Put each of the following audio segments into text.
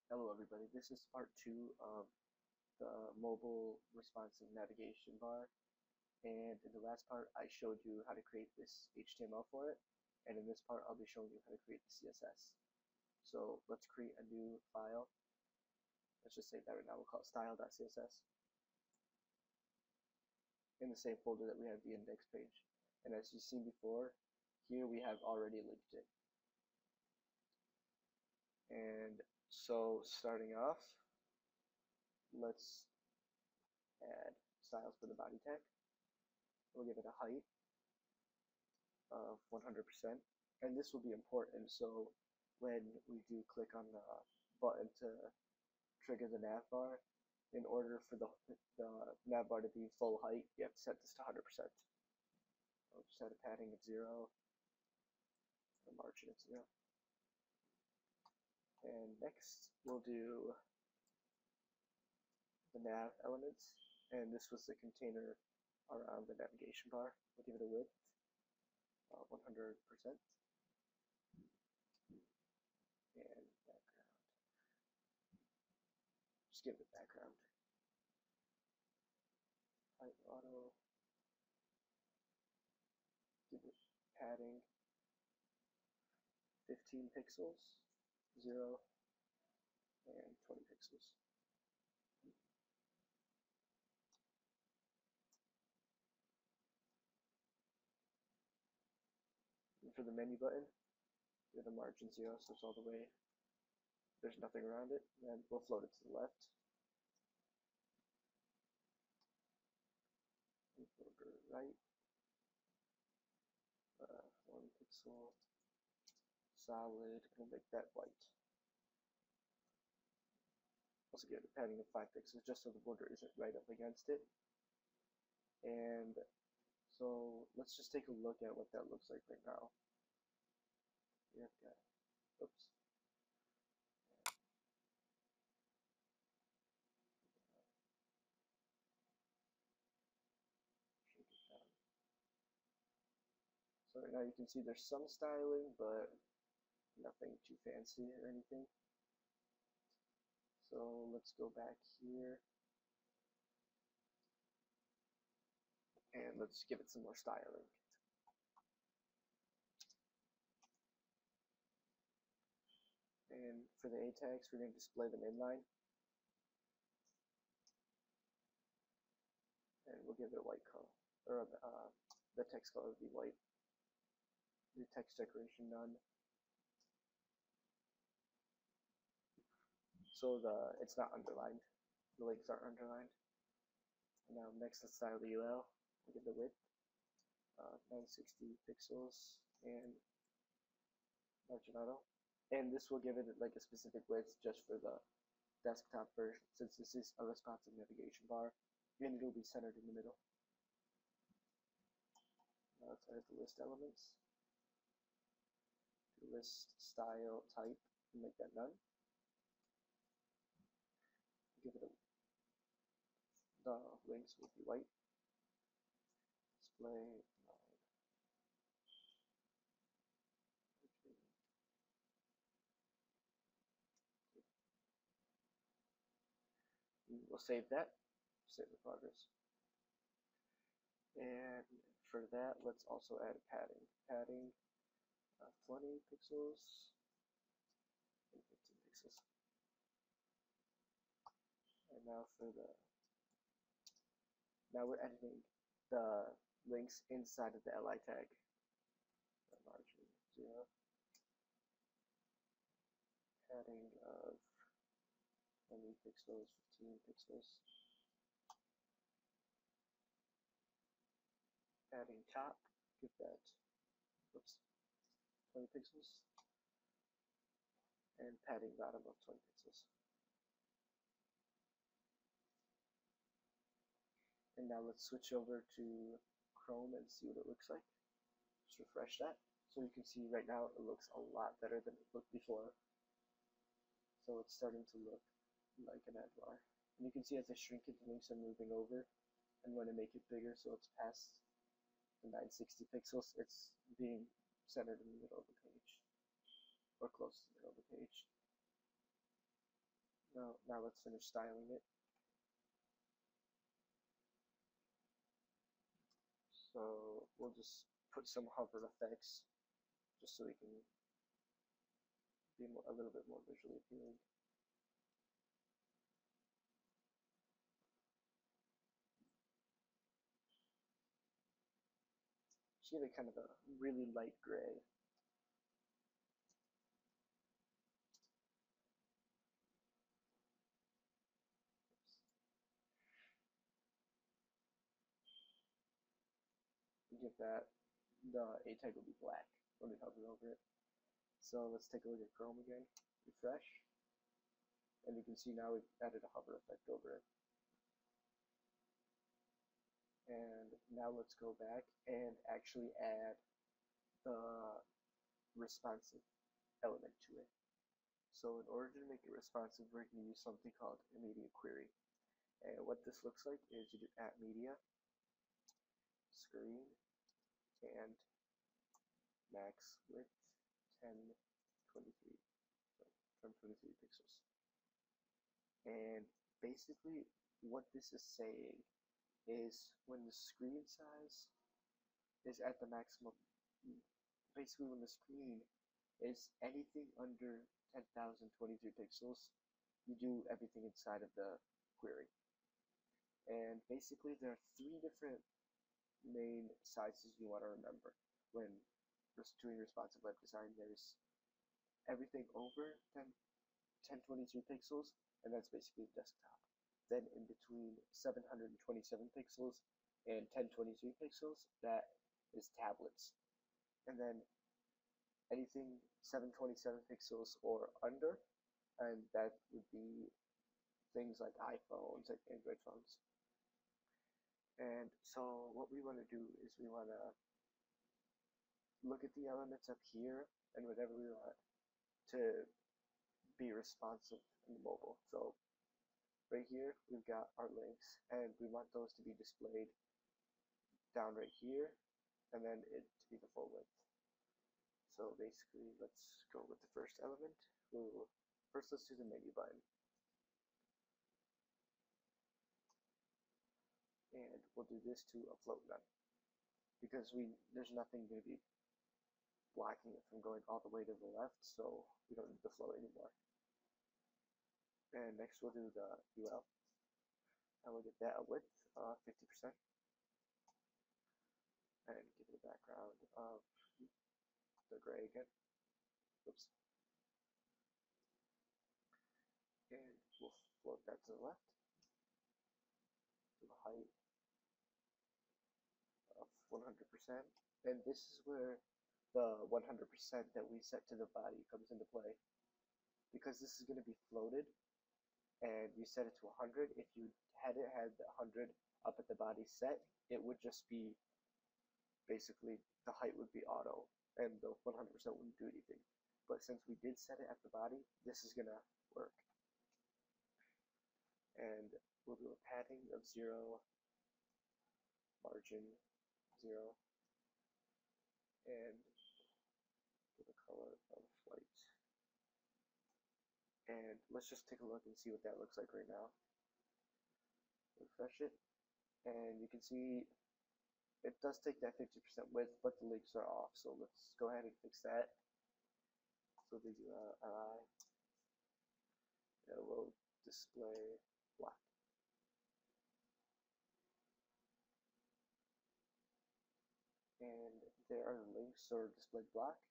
Hello everybody, this is part 2 of the mobile responsive navigation bar, and in the last part I showed you how to create this HTML for it, and in this part I'll be showing you how to create the CSS. So let's create a new file. Let's just say that right now we'll call it style.css in the same folder that we have the index page. And as you've seen before, here we have already linked it. And so starting off, let's add styles for the body tag. We'll give it a height of 100%, and this will be important. So when we do click on the button to trigger the nav bar, in order for the nav bar to be full height, you have to set this to 100%. I'll just set a padding of 0, a margin of 0. And next we'll do the nav elements, and this was the container around the navigation bar. We'll give it a width of 100%. And background. Just give it a background. Height auto. Give it padding 15 pixels, 0, and 20 pixels. And for the menu button, give the margin 0 so it's all the way, there's nothing around it, and then we'll float it to the left. And border right, 1 pixel, solid, and we'll make that white. Also give it a padding of 5 pixels just so the border isn't right up against it. And so let's just take a look at what that looks like right now. Here I've got, oops. Shake it down. So right now you can see there's some styling, but nothing too fancy or anything. So let's go back here and let's give it some more styling. And for the A tags, we're going to display them inline. And we'll give it a white color, or the text color will be white. The text decoration none. So it's not underlined. The links aren't underlined. And now next, let's style the UL. We'll give the width 960 pixels and margin auto. And this will give it like a specific width just for the desktop version, since this is a responsive navigation bar, and it'll be centered in the middle. Now let's edit the list elements. Do list style type and make that none. Give it a, the links will be white. Display line. We'll save that. Save the progress. And for that, let's also add a padding. Padding 20 pixels and 15 pixels. And now now we're editing the links inside of the li tag. The margin 0. Padding of 20 pixels, 15 pixels. Padding top, give that, oops, 20 pixels. And padding bottom of 20 pixels. And now let's switch over to Chrome and see what it looks like. Just refresh that. So you can see right now it looks a lot better than it looked before. So it's starting to look like an ad bar. And you can see as I shrink it, the links are moving over. And when I make it bigger, so it's past the 960 pixels, it's being centered in the middle of the page, or close to the middle of the page. Now let's finish styling it. So we'll just put some hover effects just so we can be a little bit more visually appealing. Just give it kind of a really light gray. Give that, the A tag will be black when we hover over it. So let's take a look at Chrome again, refresh, and you can see now we've added a hover effect over it. And now let's go back and actually add the responsive element to it. So in order to make it responsive, we're going to use something called a media query. And what this looks like is you do @media, screen, and max width 1023, so 1023 pixels. And basically what this is saying is when the screen size is at the maximum, basically when the screen is anything under 10,023 pixels, you do everything inside of the query. And basically there are three different main sizes you want to remember when doing responsive web design. There's everything over 1023 pixels, and that's basically desktop. Then in between 727 pixels and 1023 pixels, that is tablets. And then anything 727 pixels or under, and that would be things like iPhones, like Android phones. And so what we want to do is we want to look at the elements up here and whatever we want to be responsive in mobile. So right here we've got our links, and we want those to be displayed down right here, and then it to be the full width. So basically let's go with the first element. First let's do the menu button. And we'll do this to a float none, because there's nothing going to be blocking it from going all the way to the left, so we don't need the float anymore. And next we'll do the UL, and we'll get that a width of 50%, and give it a background of the gray again. Oops. And we'll float that to the left, to the height of 100%. And this is where the 100% that we set to the body comes into play. Because this is going to be floated, and you set it to 100, if you had the 100 up at the body set, it would just be, basically, the height would be auto, and the 100% wouldn't do anything. But since we did set it at the body, this is going to work. And we'll do a padding of 0, margin 0, and give a color of white. And let's just take a look and see what that looks like right now. Refresh it, and you can see it does take that 50% width, but the links are off, so let's go ahead and fix that. So they do LI, it will display black. And there are the links are displayed black,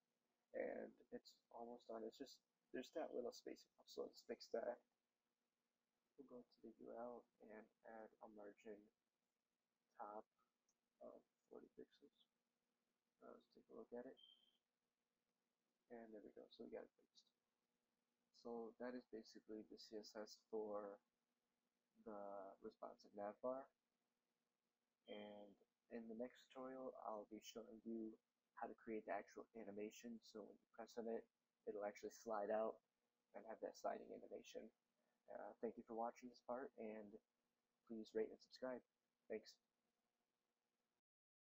and it's almost done. It's just, there's that little spacing off, so let's fix that. We'll go to the UL and add a margin top of 40 pixels. Let's take a look at it. And there we go, so we got it fixed. So that is basically the CSS for the responsive navbar. And in the next tutorial, I'll be showing you how to create the actual animation, so when you press on it, it'll actually slide out and have that sliding animation. Thank you for watching this part, and please rate and subscribe. Thanks.